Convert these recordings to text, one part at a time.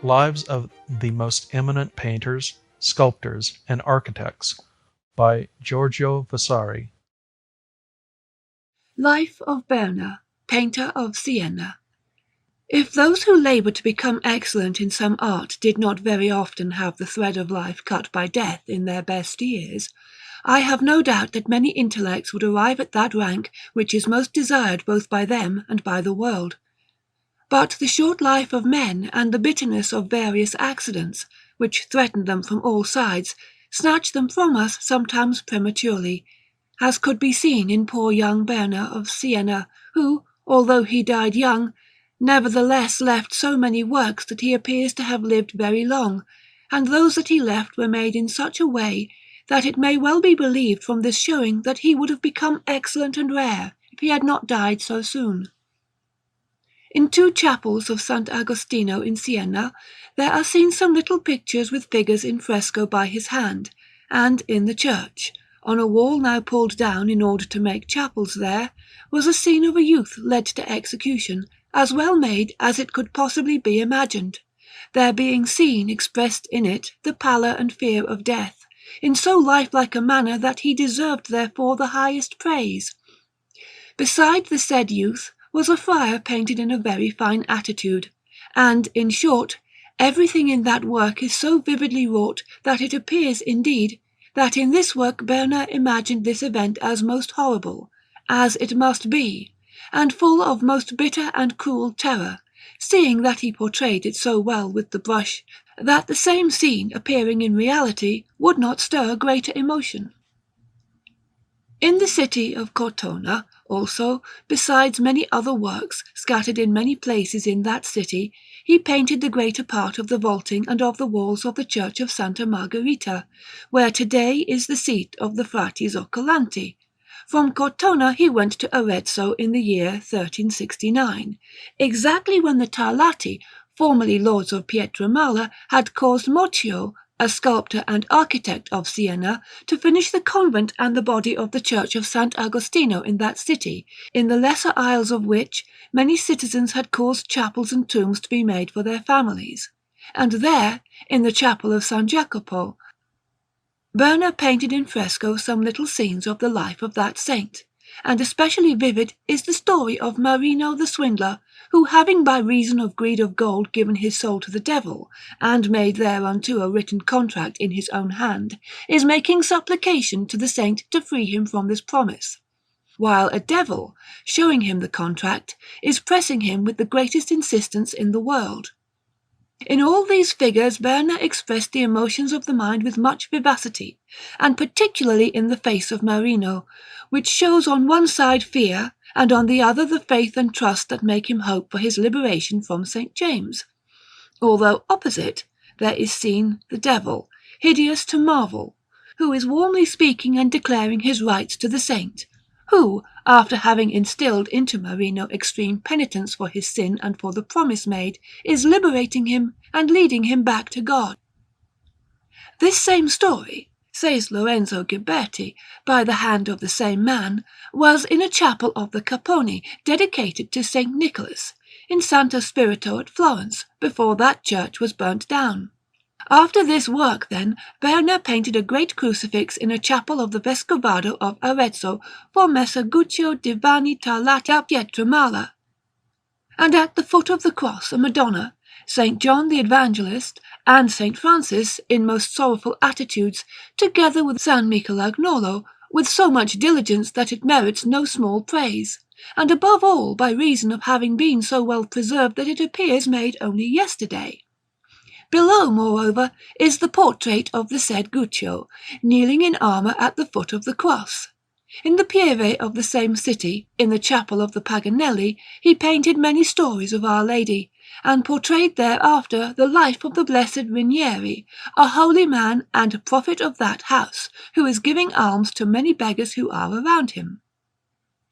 Lives of the Most Eminent Painters, Sculptors, and Architects by Giorgio Vasari. Life of Berna, Painter of Siena. If those who labour to become excellent in some art did not very often have the thread of life cut by death in their best years, I have no doubt that many intellects would arrive at that rank which is most desired both by them and by the world. But the short life of men and the bitterness of various accidents, which threaten them from all sides, snatch them from us sometimes prematurely, as could be seen in poor young Berna of Siena, who, although he died young, nevertheless left so many works that he appears to have lived very long, and those that he left were made in such a way that it may well be believed from this showing that he would have become excellent and rare if he had not died so soon. In two chapels of Sant' Agostino in Siena there are seen some little pictures with figures in fresco by his hand, and in the church, on a wall now pulled down in order to make chapels there, was a scene of a youth led to execution, as well made as it could possibly be imagined, there being seen expressed in it the pallor and fear of death, in so lifelike a manner that he deserved therefore the highest praise. Beside the said youth was a friar painted in a very fine attitude, and, in short, everything in that work is so vividly wrought that it appears, indeed, that in this work Berna imagined this event as most horrible, as it must be, and full of most bitter and cruel terror, seeing that he portrayed it so well with the brush that the same scene appearing in reality would not stir greater emotion. In the city of Cortona, also, besides many other works scattered in many places in that city, he painted the greater part of the vaulting and of the walls of the church of Santa Margherita, where today is the seat of the Frati Zoccolanti. From Cortona he went to Arezzo in the year 1369, exactly when the Tarlati, formerly lords of Pietramala, had caused Moccio, a sculptor and architect of Siena, to finish the convent and the body of the church of Sant' Agostino in that city, in the lesser aisles of which many citizens had caused chapels and tombs to be made for their families. And there, in the chapel of San Jacopo, Berna painted in fresco some little scenes of the life of that saint, and especially vivid is the story of Marino the swindler, who, having by reason of greed of gold given his soul to the devil, and made thereunto a written contract in his own hand, is making supplication to the saint to free him from this promise, while a devil, showing him the contract, is pressing him with the greatest insistence in the world. In all these figures Berna expressed the emotions of the mind with much vivacity, and particularly in the face of Marino, which shows on one side fear, and on the other the faith and trust that make him hope for his liberation from St. James. Although opposite, there is seen the devil, hideous to marvel, who is warmly speaking and declaring his rights to the saint, who, after having instilled into Marino extreme penitence for his sin and for the promise made, is liberating him and leading him back to God. This same story, says Lorenzo Ghiberti, by the hand of the same man, was in a chapel of the Capponi dedicated to St. Nicholas, in Santo Spirito at Florence, before that church was burnt down. After this work, then, Berna painted a great crucifix in a chapel of the Vescovado of Arezzo for Messer Guccio di Vanni Tarlati a Pietramala, and at the foot of the cross a Madonna, St. John the Evangelist, and St. Francis in most sorrowful attitudes, together with San Michelagnolo, with so much diligence that it merits no small praise, and above all by reason of having been so well preserved that it appears made only yesterday. Below, moreover, is the portrait of the said Guccio, kneeling in armour at the foot of the cross. In the Pieve of the same city, in the chapel of the Paganelli, he painted many stories of Our Lady, and portrayed thereafter the life of the blessed Rinieri, a holy man and a prophet of that house, who is giving alms to many beggars who are around him.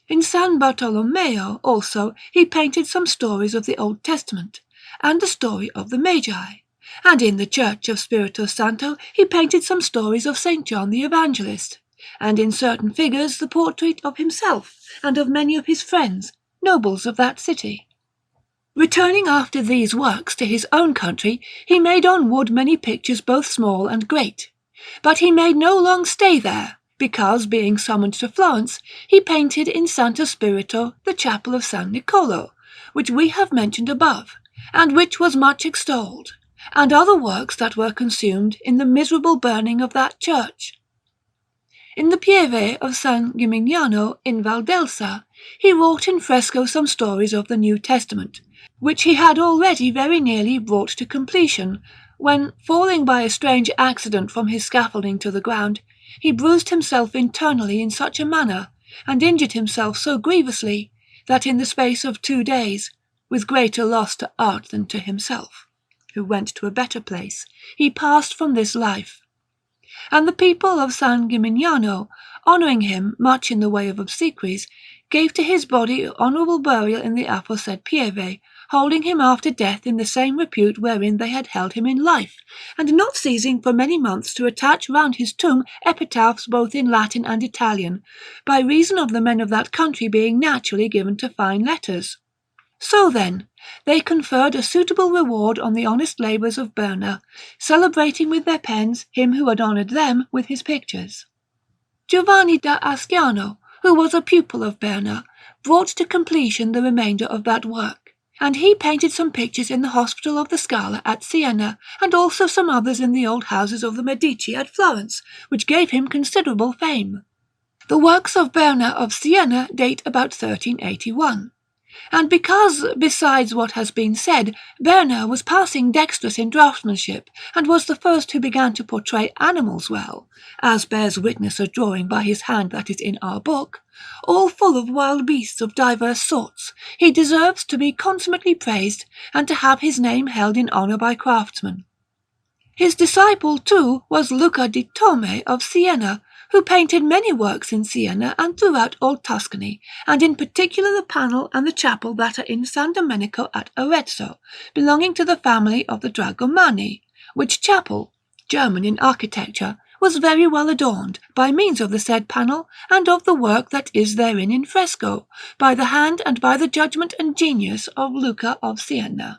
In San Bartolomeo, also, he painted some stories of the Old Testament, and the story of the Magi. And in the church of Spirito Santo he painted some stories of St. John the Evangelist, and in certain figures the portrait of himself and of many of his friends, nobles of that city. Returning after these works to his own country, he made on wood many pictures both small and great. But he made no long stay there, because, being summoned to Florence, he painted in Santo Spirito the chapel of San Niccolò, which we have mentioned above, and which was much extolled, and other works that were consumed in the miserable burning of that church. In the Pieve of San Gimignano in Valdelsa, he wrought in fresco some stories of the New Testament, which he had already very nearly brought to completion, when, falling by a strange accident from his scaffolding to the ground, he bruised himself internally in such a manner, and injured himself so grievously, that in the space of 2 days, with greater loss to art than to himself, who went to a better place, he passed from this life. And the people of San Gimignano, honouring him much in the way of obsequies, gave to his body honourable burial in the aforesaid Pieve, holding him after death in the same repute wherein they had held him in life, and not ceasing for many months to attach round his tomb epitaphs both in Latin and Italian, by reason of the men of that country being naturally given to fine letters. So then, they conferred a suitable reward on the honest labours of Berna, celebrating with their pens him who had honoured them with his pictures. Giovanni da Asciano, who was a pupil of Berna, brought to completion the remainder of that work, and he painted some pictures in the Hospital of the Scala at Siena, and also some others in the old houses of the Medici at Florence, which gave him considerable fame. The works of Berna of Siena date about 1381. And because, besides what has been said, Berna was passing dexterous in draughtsmanship, and was the first who began to portray animals well, as bears witness a drawing by his hand that is in our book, all full of wild beasts of divers sorts, he deserves to be consummately praised, and to have his name held in honour by craftsmen. His disciple, too, was Luca di Tome of Siena, who painted many works in Siena and throughout all Tuscany, and in particular the panel and the chapel that are in San Domenico at Arezzo, belonging to the family of the Dragomani, which chapel, German in architecture, was very well adorned, by means of the said panel and of the work that is therein in fresco, by the hand and by the judgment and genius of Luca of Siena.